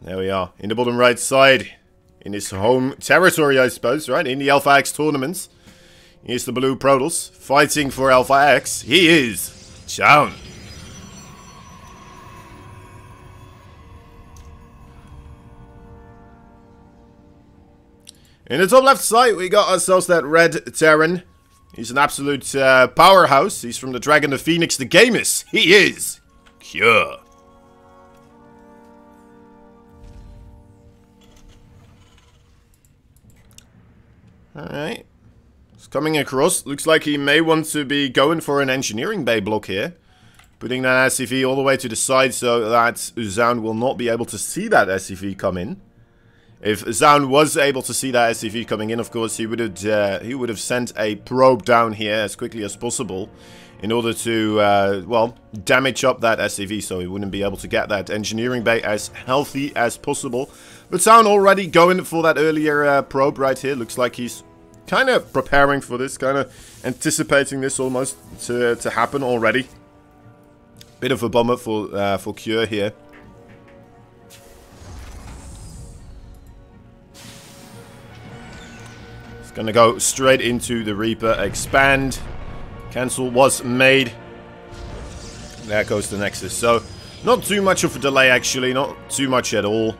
There we are. In the bottom right side. In his home territory, I suppose, right? In the Alpha X tournaments. Here's the Blue Protoss fighting for Alpha X. He is ZOUN. In the top left side, we got ourselves that red Terran. He's an absolute powerhouse. He's from the Dragon, the Phoenix, the Gamers. He is Cure. Alright. He's coming across. Looks like he may want to be going for an engineering bay block here. Putting that SCV all the way to the side so that ZOUN will not be able to see that SCV come in. If ZOUN was able to see that SCV coming in, of course, he would have sent a probe down here as quickly as possible in order to, well, damage up that SCV so he wouldn't be able to get that engineering bay as healthy as possible. But ZOUN already going for that earlier probe right here. Looks like he's kind of preparing for this, kind of anticipating this almost to happen already. Bit of a bummer for Cure here. Gonna go straight into the Reaper. Expand. Cancel was made. There goes the Nexus. So, not too much of a delay actually. Not too much at all.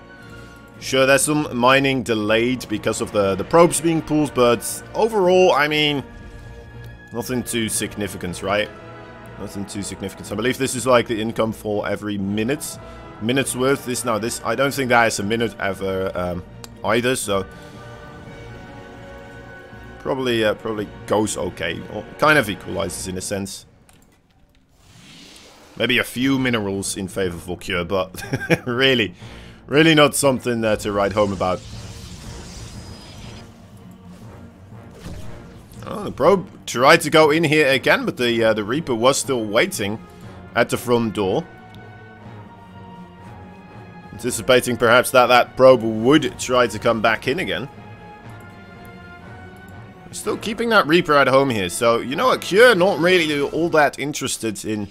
Sure, there's some mining delayed because of the probes being pulled. But overall, I mean, nothing too significant, right? Nothing too significant. I believe this is like the income for every minute's worth. This I don't think that is a minute ever either. So... Probably goes okay, or kind of equalizes in a sense. Maybe a few minerals in favor for Cure, but really not something to write home about. Oh, the probe tried to go in here again, but the Reaper was still waiting at the front door. Anticipating perhaps that probe would try to come back in again. Still keeping that Reaper at home here. So, you know what? Cure not really all that interested in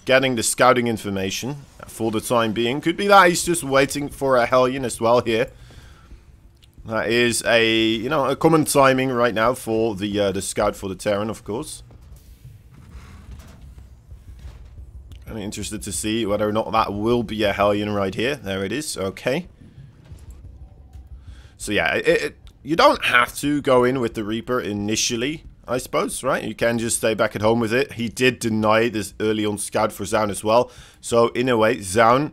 getting the scouting information for the time being. Could be that he's just waiting for a Hellion as well here. That is a common timing right now for the scout for the Terran, of course. I'm interested to see whether or not that will be a Hellion right here. There it is. Okay. So yeah, you don't have to go in with the Reaper initially, I suppose, right? You can just stay back at home with it. He did deny this early on scout for ZOUN as well. So, in a way, ZOUN,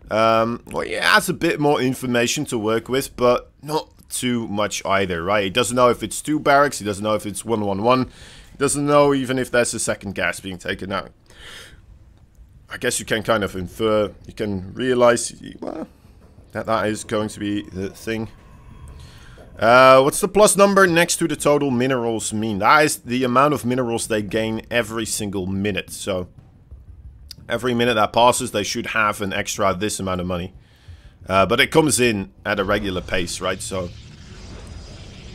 well, he has a bit more information to work with, but not too much either, right? He doesn't know if it's 2 barracks. He doesn't know if it's 111. He doesn't know even if there's a second gas being taken out. I guess you can kind of infer, you can realize, well, that is going to be the thing. What's the plus number next to the total minerals mean? That is the amount of minerals they gain every single minute. So, every minute that passes, they should have an extra this amount of money. But it comes in at a regular pace, right? So,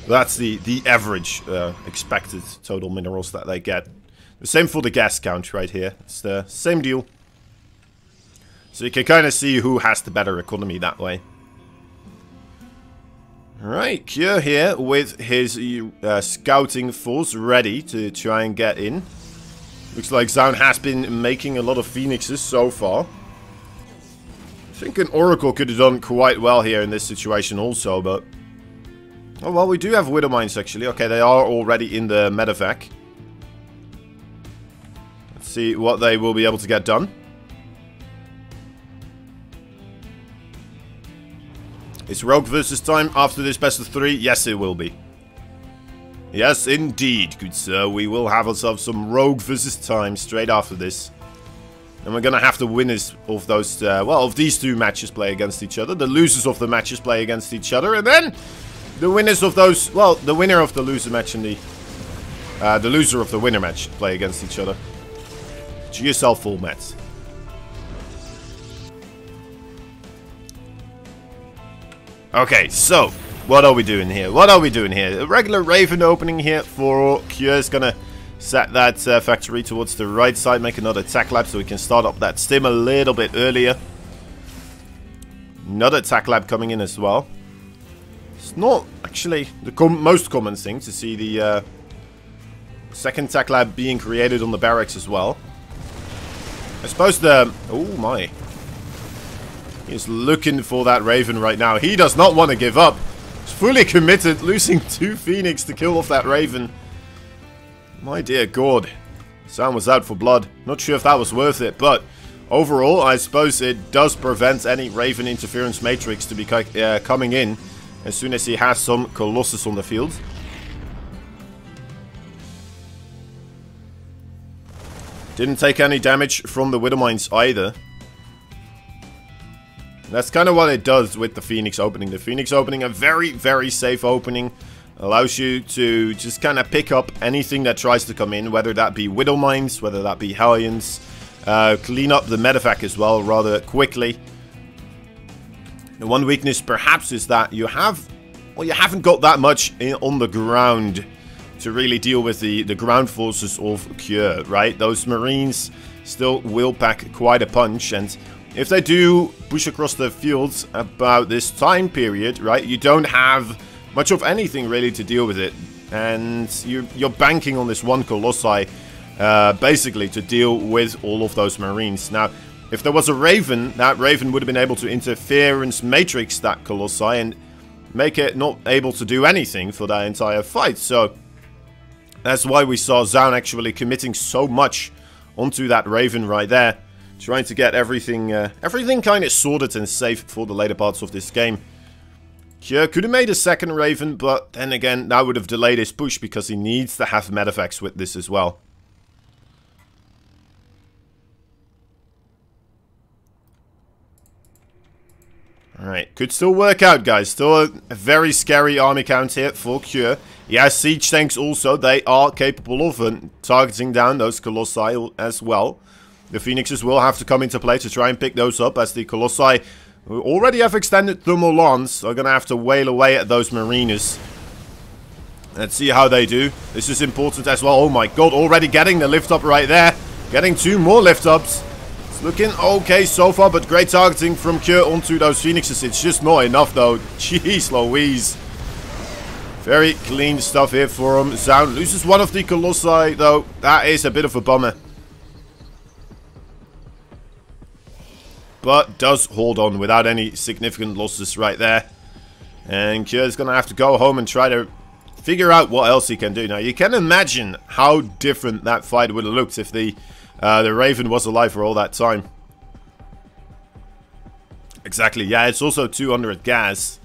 that's the average expected total minerals that they get. The same for the gas count right here. It's the same deal. So, you can kind of see who has the better economy that way. Alright, Cure here with his scouting force ready to try and get in. Looks like ZOUN has been making a lot of Phoenixes so far. I think an Oracle could have done quite well here in this situation also, but... Oh, well, we do have Widow Mines actually. Okay, they are already in the medevac. Let's see what they will be able to get done. It's Rogue versus time after this best of 3? Yes, it will be. Yes, indeed, good sir. We will have ourselves some Rogue versus time straight after this. And we're gonna have the winners of those, well, of these 2 matches play against each other. The losers of the matches play against each other. And then, the winners of those, well, the winner of the loser match and the loser of the winner match play against each other. GSL format. Okay, so, what are we doing here? A regular Raven opening here for Cure is gonna set that factory towards the right side, make another tech lab so we can start up that stim a little bit earlier. Another tac lab coming in as well. It's not actually the most common thing to see the second tac lab being created on the barracks as well. I suppose the... Oh my. He's looking for that Raven right now. He does not want to give up. He's fully committed, losing 2 Phoenix to kill off that Raven. My dear God. ZOUN was out for blood. Not sure if that was worth it, but overall, I suppose it does prevent any Raven interference matrix to be coming in as soon as he has some Colossus on the field. Didn't take any damage from the Widow Mines either. That's kind of what it does with the Phoenix opening. The Phoenix opening, a very, very safe opening. Allows you to just kind of pick up anything that tries to come in, whether that be Widow Mines, whether that be Hellions. Clean up the medevac as well rather quickly. The one weakness perhaps is that you haven't got that much on the ground to really deal with the ground forces of Cure, right? Those Marines still will pack quite a punch, and if they do push across the fields about this time period, right, you don't have much of anything really to deal with it, and you're banking on this one Colossi basically to deal with all of those Marines. Now, if there was a Raven, that Raven would have been able to interference matrix that Colossi and make it not able to do anything for that entire fight. So that's why we saw ZOUN actually committing so much onto that Raven right there, trying to get everything kind of sorted and safe for the later parts of this game. Cure could have made a second Raven, but then again, that would have delayed his push because he needs to have medevacs with this as well. Alright, could still work out, guys. Still a very scary army count here for Cure. He has siege tanks also. They are capable of targeting down those Colossi as well. The Phoenixes will have to come into play to try and pick those up, as the Colossi, who already have extended thermal lance, are going to have to wail away at those Mariners. Let's see how they do. This is important as well. Oh my God, already getting the lift up right there. Getting 2 more lift ups. It's looking okay so far, but great targeting from Cure onto those Phoenixes. It's just not enough though. Jeez Louise. Very clean stuff here for him. ZOUN loses one of the Colossi though. That is a bit of a bummer. But does hold on without any significant losses right there. And Cure is going to have to go home and try to figure out what else he can do. Now, you can imagine how different that fight would have looked if the Raven was alive for all that time. Exactly, yeah, it's also 200 gas.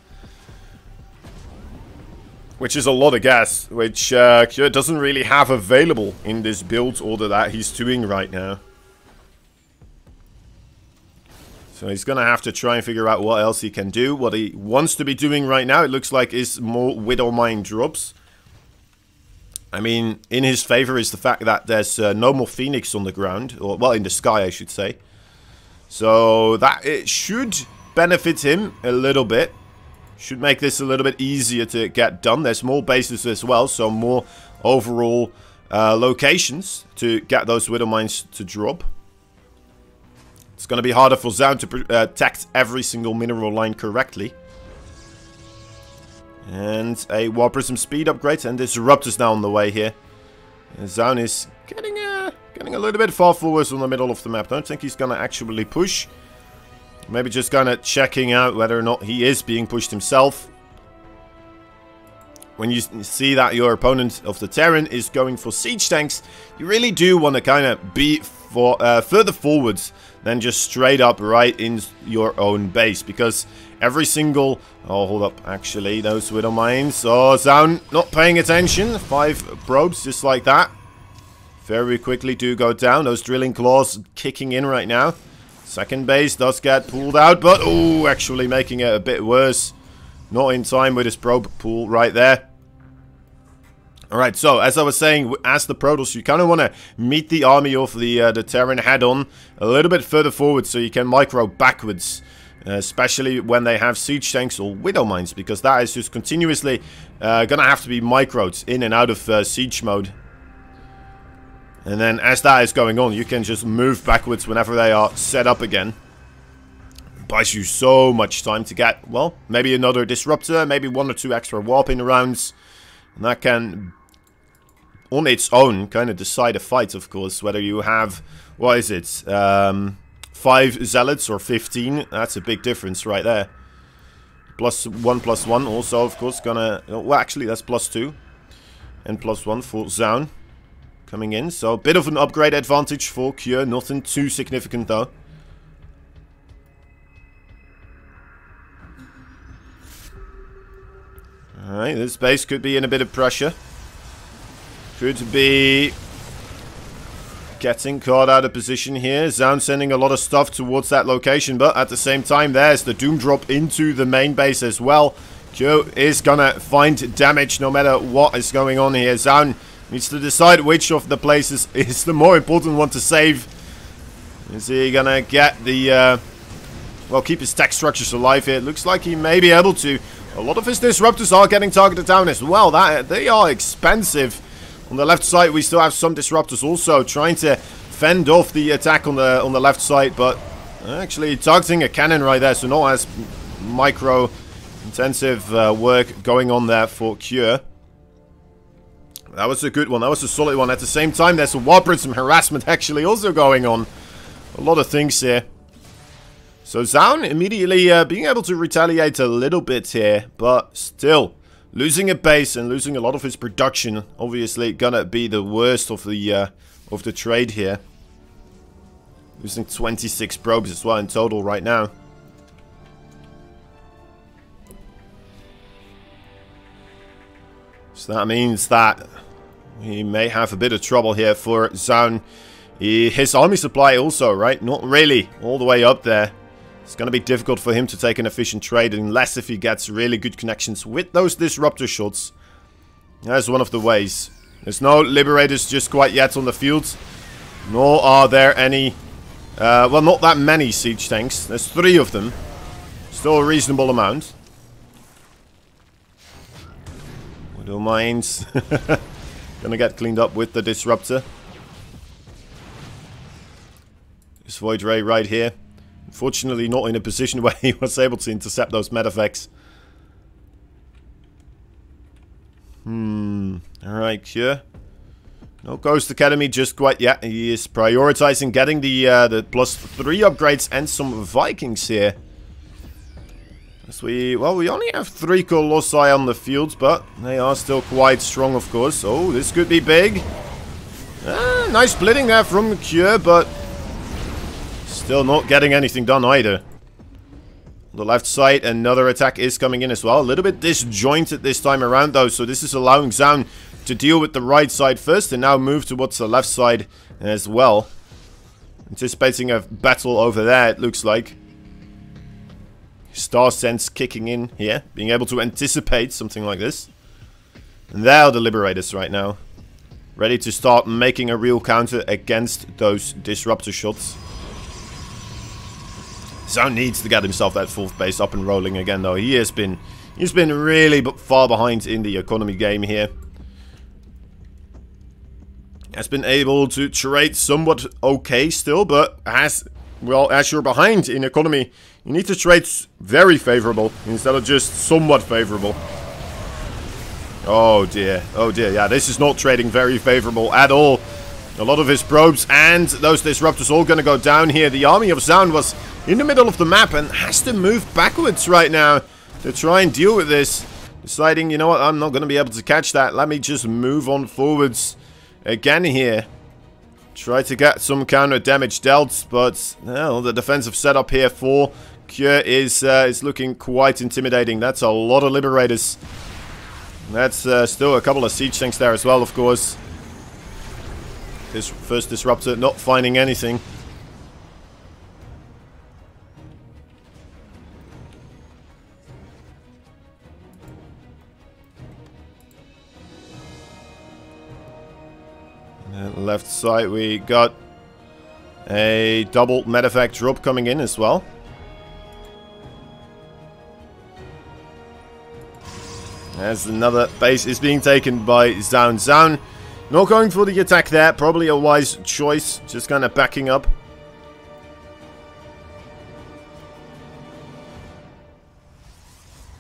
Which is a lot of gas, which Cure doesn't really have available in this build order that he's doing right now. So he's going to have to try and figure out what else he can do. What he wants to be doing right now, it looks like, is more Widow Mine drops. I mean, in his favor is the fact that there's no more Phoenix on the ground. Or, well, in the sky, I should say. So that it should benefit him a little bit. Should make this a little bit easier to get done. There's more bases as well, so more overall locations to get those Widow Mines to drop. It's going to be harder for ZOUN to tact every single mineral line correctly. And a War Prism speed upgrade, and Disruptor's now on the way here. ZOUN is getting a little bit far forward on the middle of the map. Don't think he's going to actually push. Maybe just kind of checking out whether or not he is being pushed himself. When you see that your opponent of the Terran is going for siege tanks, you really do want to kind of be for further forwards than just straight up right in your own base, because every single... Oh, hold up, actually, those Widow Mines. Oh, ZOUN not paying attention. 5 probes, just like that. Very quickly do go down. Those drilling claws kicking in right now. Second base does get pulled out, but oh, actually making it a bit worse. Not in time with his probe pool right there. Alright, so as I was saying, as the Protoss, you kind of want to meet the army of the Terran head-on a little bit further forward so you can micro backwards. Especially when they have siege tanks or Widow Mines, because that is just continuously going to have to be microed in and out of siege mode. And then as that is going on, you can just move backwards whenever they are set up again. buys you so much time to get, well, maybe another disruptor, maybe 1 or 2 extra warping rounds. And that can, on its own, kind of decide a fight, of course. Whether you have, what is it, 5 zealots or 15, that's a big difference right there. +1/+1 also, of course, gonna, well, actually, that's +2. And +1 for ZOUN coming in. So, a bit of an upgrade advantage for Kure, nothing too significant though. Alright, this base could be in a bit of pressure. Could be getting caught out of position here. ZOUN sending a lot of stuff towards that location, but at the same time, there's the Doom drop into the main base as well. Kyo is gonna find damage no matter what is going on here. ZOUN needs to decide which of the places is the more important one to save. Is he gonna get the, well, keep his tech structures alive here? It looks like he may be able to. A lot of his disruptors are getting targeted down as well. They are expensive. On the left side, we still have some disruptors also trying to fend off the attack on the left side, but actually targeting a cannon right there, so not as micro-intensive work going on there for Kure. That was a good one. That was a solid one. At the same time, there's a warp and some harassment actually also going on. A lot of things here. So ZOUN immediately being able to retaliate a little bit here, but still losing a base and losing a lot of his production. Obviously gonna be the worst of the trade here. Losing 26 probes as well in total right now. So that means that we may have a bit of trouble here for ZOUN. His army supply also, right? Not really all the way up there. It's going to be difficult for him to take an efficient trade unless if he gets really good connections with those disruptor shots. That's one of the ways. There's no liberators just quite yet on the field. Nor are there any, well, not that many siege tanks. There's 3 of them. Still a reasonable amount. Widow mines. Gonna get cleaned up with the disruptor. This Void Ray right here. Unfortunately not in a position where he was able to intercept those medavacs. Alright, Kure. No Ghost Academy just quite yet. He is prioritizing getting the +3 upgrades and some Vikings here. As we only have 3 Colossi on the field, but they are still quite strong, of course. Oh, this could be big. Nice splitting there from Kure, but still not getting anything done either. On the left side, another attack is coming in as well. A little bit disjointed this time around, though, so this is allowing ZOUN to deal with the right side first and now move towards the left side as well. Anticipating a battle over there, it looks like. Star Sense kicking in here, being able to anticipate something like this. And there are the Liberators right now. Ready to start making a real counter against those disruptor shots. ZOUN needs to get himself that 4th base up and rolling again, though. He's been really far behind in the economy game here. Has been able to trade somewhat okay still, but as you're behind in economy, you need to trade very favorable instead of just somewhat favorable. Oh dear, yeah, this is not trading very favorable at all. A lot of his probes and those disruptors all gonna go down here. The army of ZOUN was in the middle of the map and has to move backwards right now to try and deal with this. Deciding, you know what, I'm not gonna be able to catch that. Let me just move on forwards again here. Try to get some counter damage dealt, but well, the defensive setup here for Kure is looking quite intimidating. That's a lot of Liberators. That's still a couple of siege tanks there as well, of course. This first disruptor not finding anything. And left side we got a double medevac drop coming in as well. As another base is being taken by ZOUN. ZOUN not going for the attack there. Probably a wise choice. Just kind of backing up.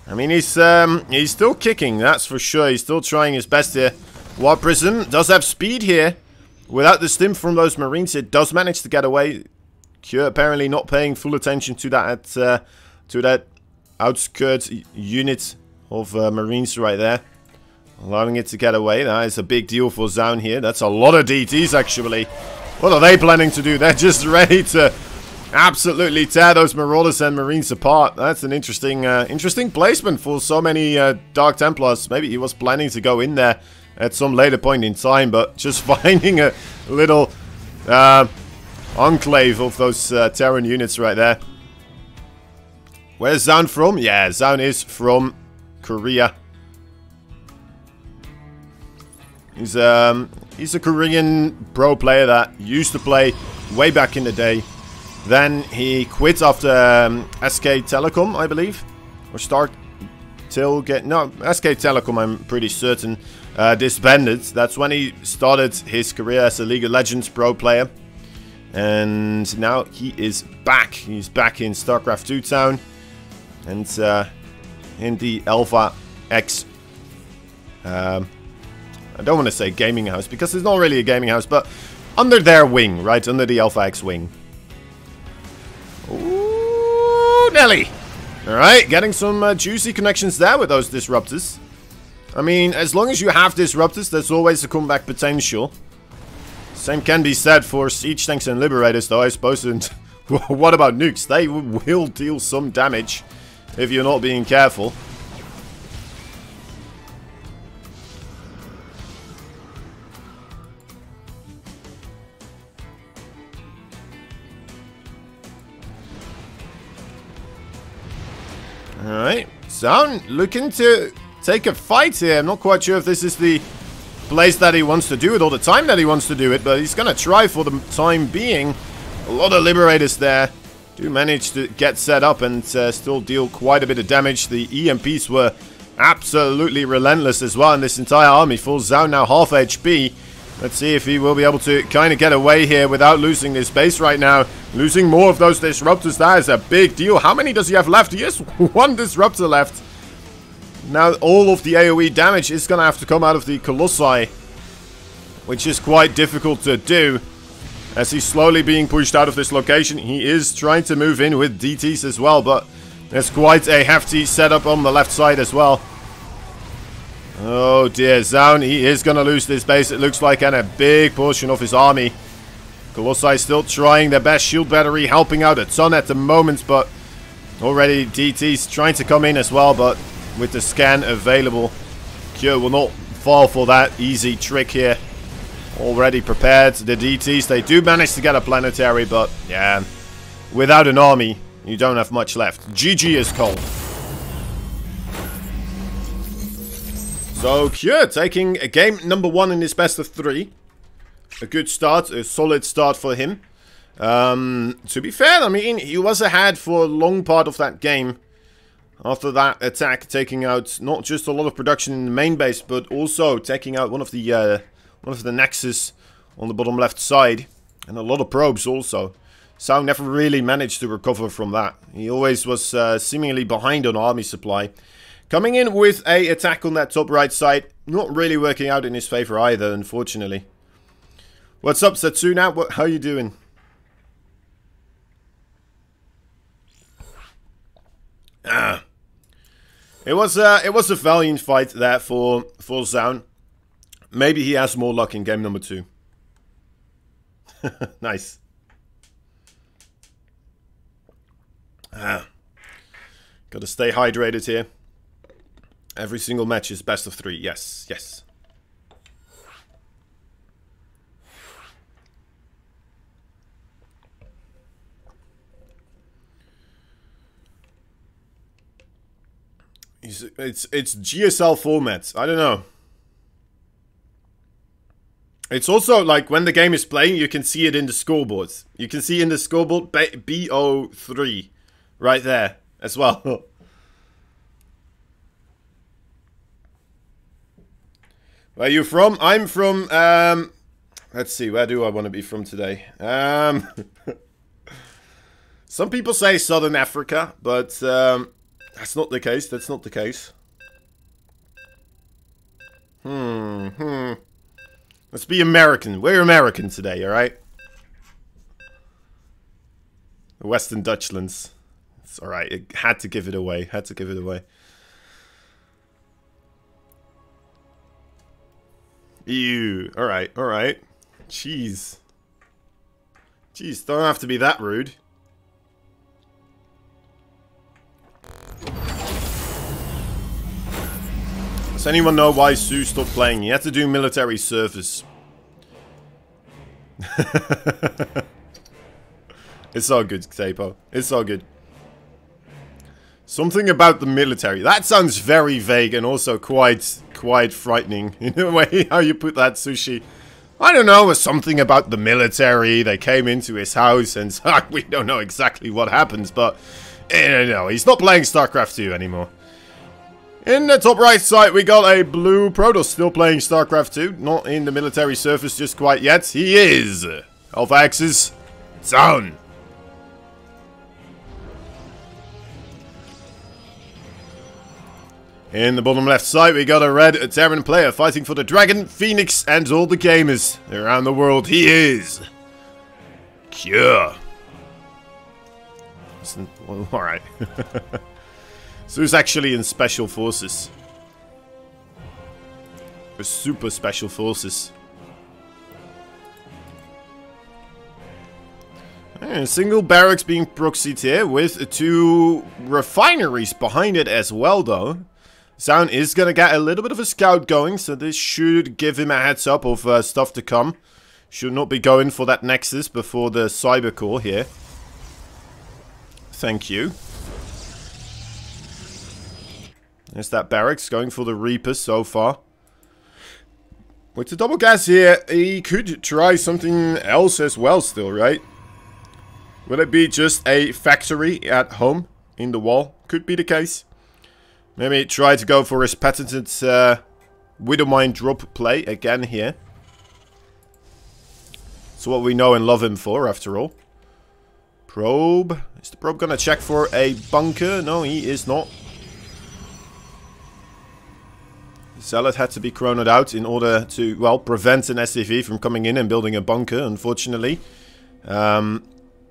I mean, he's still kicking, that's for sure. He's still trying his best here. War Prism does have speed here. Without the stim from those Marines, it does manage to get away. Cure apparently not paying full attention to that outskirts unit of Marines right there. Allowing it to get away. That is a big deal for ZOUN here. That's a lot of DTs, actually. What are they planning to do? They're just ready to absolutely tear those Marauders and Marines apart. That's an interesting placement for so many Dark Templars. Maybe he was planning to go in there at some later point in time, but just finding a little enclave of those Terran units right there. Where's ZOUN from? Yeah, ZOUN is from Korea. He's a Korean pro player that used to play way back in the day. Then he quit after SK Telecom, I believe, or no, SK Telecom, I'm pretty certain, disbanded. That's when he started his career as a League of Legends pro player, and now he is back. He's back in StarCraft 2 town, and in the Alpha X. I don't want to say gaming house, because it's not really a gaming house, but under their wing, right? Under the Alpha X wing. Ooh, Nelly! Alright, getting some juicy connections there with those disruptors. I mean, as long as you have disruptors, there's always a comeback potential. Same can be said for siege tanks and liberators, though, I suppose. And what about nukes? They will deal some damage if you're not being careful. Alright, ZOUN looking to take a fight here. I'm not quite sure if this is the place that he wants to do it or the time that he wants to do it, but he's going to try for the time being. A lot of Liberators there do manage to get set up and still deal quite a bit of damage. The EMPs were absolutely relentless as well in this entire army. Full ZOUN now half HP. Let's see if he will be able to kind of get away here without losing this base right now. Losing more of those disruptors, that is a big deal. How many does he have left? He has one disruptor left. Now all of the AoE damage is going to have to come out of the Colossi, which is quite difficult to do. As he's slowly being pushed out of this location, he is trying to move in with DTs as well, but there's quite a hefty setup on the left side as well. Oh dear, ZOUN, he is going to lose this base, it looks like, and a big portion of his army. Colossi still trying their best. Shield battery helping out a ton at the moment, but already DT's trying to come in as well, but with the scan available, Cure will not fall for that easy trick here. Already prepared. The DTs, they do manage to get a planetary, but yeah, without an army, you don't have much left. GG is cold. So Cure taking a game number 1 in his best of 3. A good start, a solid start for him. To be fair, I mean, he was ahead for a long part of that game. After that attack, taking out not just a lot of production in the main base, but also taking out one of the nexus on the bottom left side, and a lot of probes also. ZOUN never really managed to recover from that. He always was seemingly behind on army supply. Coming in with a attack on that top right side, not really working out in his favor either, unfortunately. What's up, Setsuna? How you doing? It was a valiant fight there for ZOUN. Maybe he has more luck in game number 2. Nice. Gotta stay hydrated here. Every single match is best of 3. Yes, yes. It's GSL format. I don't know. It's also like when the game is playing, you can see it in the scoreboards. You can see in the scoreboard BO3 right there as well. Where are you from? I'm from, let's see, where do I want to be from today? Some people say Southern Africa, but That's not the case. That's not the case. Let's be American. We're American today, alright? The Western Dutchlands. It's alright. It had to give it away. Had to give it away. Ew. Alright, alright. Jeez. Jeez, don't have to be that rude. Does anyone know why Sue stopped playing? He had to do military service. It's all good, Xapo. It's all good. Something about the military. That sounds very vague and also quite frightening in a way how you put that, Sushi. I don't know, something about the military. They came into his house and we don't know exactly what happens, but no, he's not playing StarCraft 2 anymore. In the top right side, we got a blue Protoss still playing StarCraft 2. Not in the military service just quite yet. He is Alpha X's ZOUN. In the bottom left side, we got a red Terran player fighting for the Dragon, Phoenix, and all the gamers around the world. He is Cure. Well, alright. So he's actually in Special Forces. Or Super Special Forces. And a single barracks being proxied here with 2 refineries behind it as well, though. ZOUN is going to get a little bit of a scout going, so this should give him a heads up of stuff to come. Should not be going for that Nexus before the Cyber Core here. Thank you. There's that barracks going for the Reapers so far. With the double gas here, he could try something else as well still, right? Will it be just a factory at home in the wall? Could be the case. Maybe try to go for his patented Widowmine drop play again here. It's what we know and love him for, after all. Probe. Is the probe gonna check for a bunker? No, he is not. Zealot had to be chronoed out in order to, well, prevent an SCV from coming in and building a bunker, unfortunately.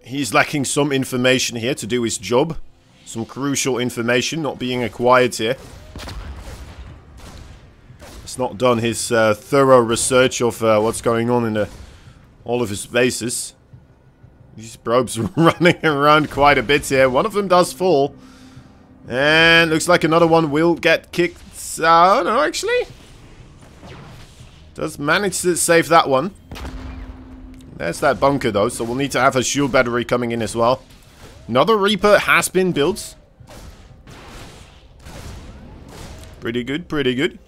He's lacking some information here to do his job. Some crucial information not being acquired here. He's not done his thorough research of what's going on in all of his bases. These probes are running around quite a bit here. One of them does fall. And looks like another one will get kicked out. No, actually. Does manage to save that one. There's that bunker though, so we'll need to have a shield battery coming in as well. Another Reaper has been built. Pretty good, pretty good.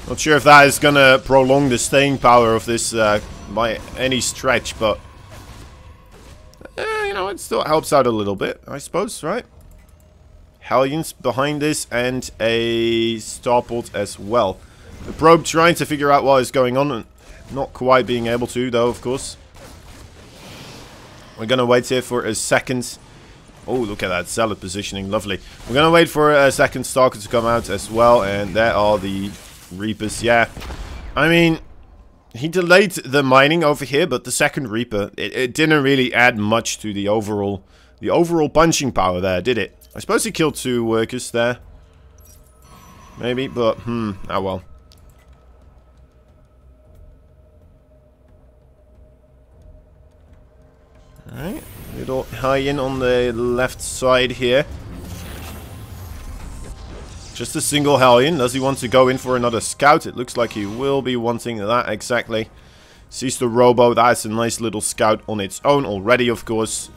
Not sure if that is gonna prolong the staying power of this by any stretch, but you know, it still helps out a little bit, I suppose, right? Hellions behind this and a starport as well. The probe trying to figure out what is going on and not quite being able to, though, of course. We're gonna wait here for a second. Oh, look at that Zealot positioning, lovely. We're gonna wait for a second Stalker to come out as well, and there are the Reapers. Yeah, I mean, he delayed the mining over here, but the second Reaper, it didn't really add much to the overall punching power there, did it? I suppose he killed 2 workers there, maybe, but oh well. Alright, little Hellion on the left side here. Just a single Hellion. Does he want to go in for another scout? It looks like he will be wanting that, exactly. Sees the Robo. That's a nice little scout on its own already, of course.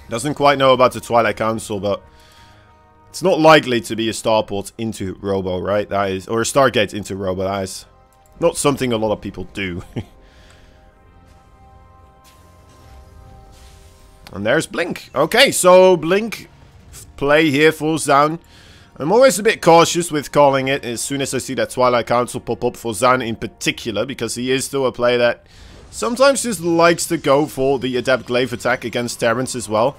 Doesn't quite know about the Twilight Council, but it's not likely to be a starport into Robo, right? That is, or a Stargate into Robo. That is not something a lot of people do. And there's Blink. Okay, so Blink play here for ZOUN. I'm always a bit cautious with calling it as soon as I see that Twilight Council pop up for ZOUN in particular, because he is still a player that sometimes just likes to go for the Adept Glaive attack against Terrans as well.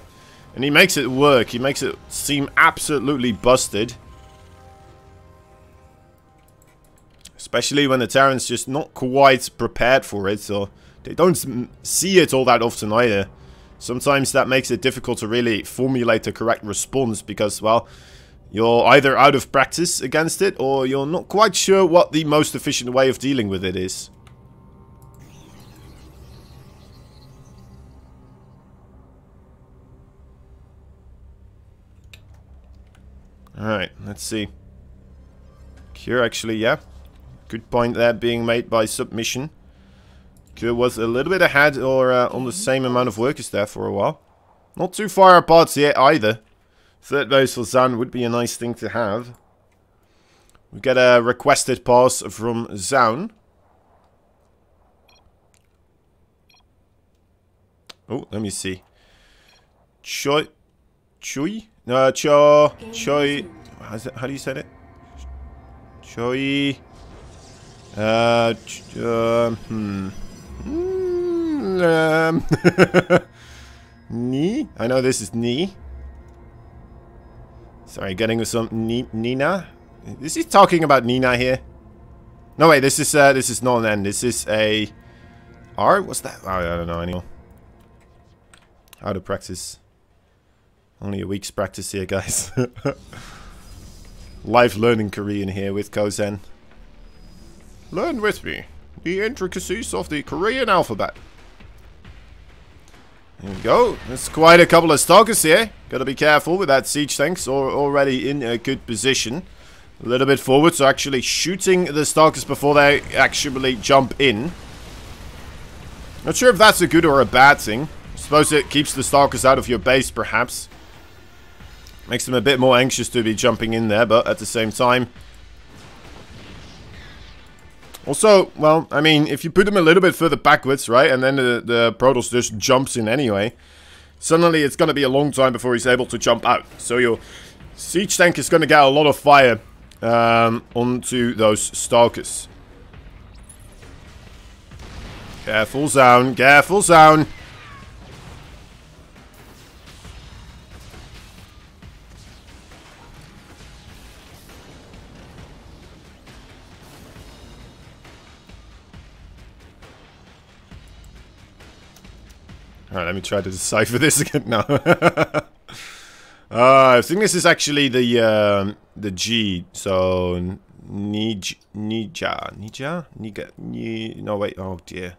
And he makes it work. He makes it seem absolutely busted. Especially when the Terran's just not quite prepared for it, so they don't see it all that often either. Sometimes that makes it difficult to really formulate the correct response because, well, you're either out of practice against it or you're not quite sure what the most efficient way of dealing with it is. Alright, let's see. Here actually, yeah. Good point there being made by submission. Kure was a little bit ahead or on the same amount of workers there for a while. Not too far apart yet either. Third base for ZOUN would be a nice thing to have. We get a requested pass from ZOUN. Oh, let me see. Choi? No, Choi. How do you say it? Choi. Ni? I know this is Ni. Sorry, getting some Nina. Is he talking about Nina here? No, wait, this is not an N. This is a R. What's that? Oh, I don't know anymore. How to practice. Only a week's practice here, guys. Live learning Korean here with Kozen. Learn with me the intricacies of the Korean alphabet. Here we go. There's quite a couple of stalkers here. Gotta be careful with that siege tanks already in a good position. A little bit forward, so actually shooting the stalkers before they actually jump in. Not sure if that's a good or a bad thing. I suppose it keeps the stalkers out of your base, perhaps. Makes them a bit more anxious to be jumping in there, but at the same time... Also, well, I mean, if you put them a little bit further backwards, right, and then the Protoss just jumps in anyway, suddenly it's going to be a long time before he's able to jump out. So your siege tank is going to get a lot of fire onto those stalkers. Careful, ZOUN. Careful, ZOUN. Alright, let me try to decipher this again now. I think this is actually the G, so Niga, no wait, oh dear.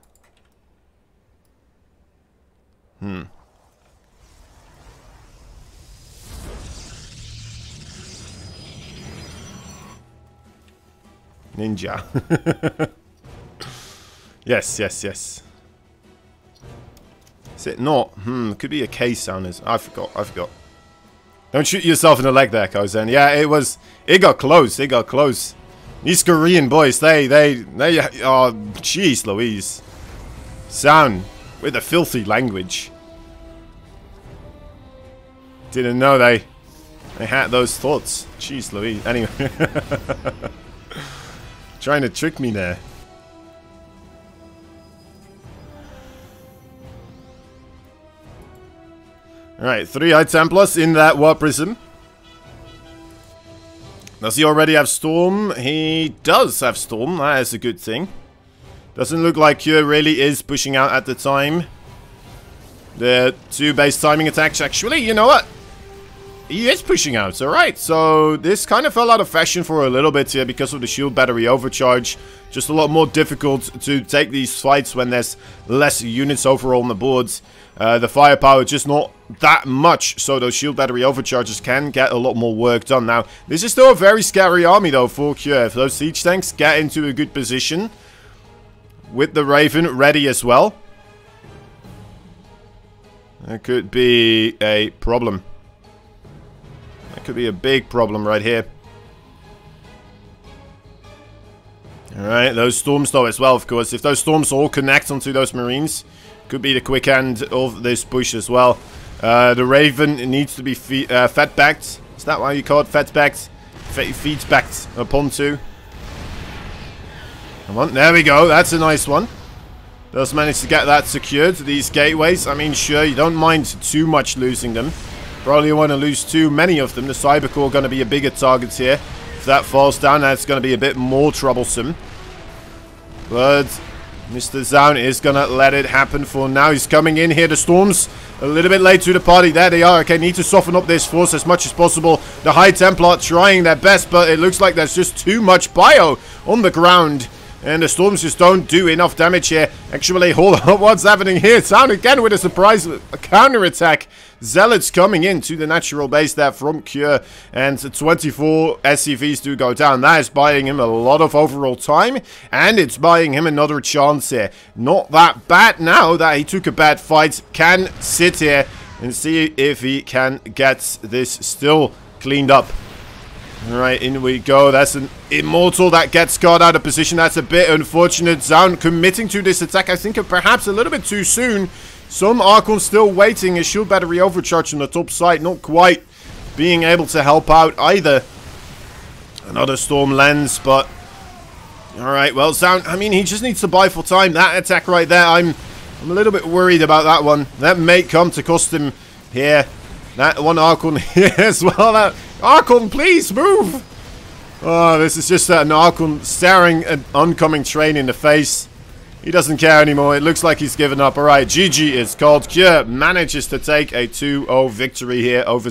Ninja. Yes. Is it not? Could be a K sound. I forgot. Don't shoot yourself in the leg there, Kozen. Yeah, it got close. These Korean boys, they oh, jeez Louise. ZOUN with a filthy language. Didn't know they had those thoughts. Jeez Louise. Anyway. Trying to trick me there. Alright, 3 High Templars in that War Prism. Does he already have Storm? He does have Storm, that is a good thing. Doesn't look like Kure really is pushing out at the time. The 2 base timing attacks, actually, you know what? He is pushing out, alright. So this kind of fell out of fashion for a little bit here because of the shield battery overcharge. Just a lot more difficult to take these fights when there's less units overall on the boards. The firepower just not that much, so those shield battery overcharges can get a lot more work done. Now, this is still a very scary army though for Kure. If those siege tanks get into a good position, with the Raven ready as well, that could be a problem. That could be a big problem right here. Alright, those storms though as well, of course. If those storms all connect onto those Marines, could be the quick end of this push as well. The Raven needs to be fed-backed. Is that why you call it fed-backed? Feed-backed upon 2. Come on, there we go. That's a nice one. Does manage to get that secured. These gateways, I mean, sure, you don't mind too much losing them. Probably want to lose too many of them. The Cybercore going to be a bigger target here. If that falls down, that's going to be a bit more troublesome. But Mr. ZOUN is going to let it happen for now. He's coming in here. The Storms a little bit late to the party. There they are. Okay, need to soften up this force as much as possible. The High Templar trying their best, but it looks like there's just too much bio on the ground. And the Storms just don't do enough damage here. Actually, hold on. What's happening here? ZOUN again with a surprise counter-attack. Zealots coming into the natural base there from Cure. And 24 SCVs do go down. That is buying him a lot of overall time. And it's buying him another chance here. Not that bad now that he took a bad fight. Can sit here and see if he can get this still cleaned up. Alright, in we go. That's an Immortal that gets caught out of position. That's a bit unfortunate. ZOUN committing to this attack, I think perhaps a little bit too soon. Some Archons still waiting. A shield battery overcharge on the top side. Not quite being able to help out either. Another Storm lens, but... Alright, well, ZOUN, I mean, he just needs to buy for time. That attack right there, I'm a little bit worried about that one. That may come to cost him here. That one Archon here as well. That Archon, please move! Oh, this is just an Archon staring an oncoming train in the face. He doesn't care anymore. It looks like he's given up. Alright, GG is called. Cure manages to take a 2-0 victory here over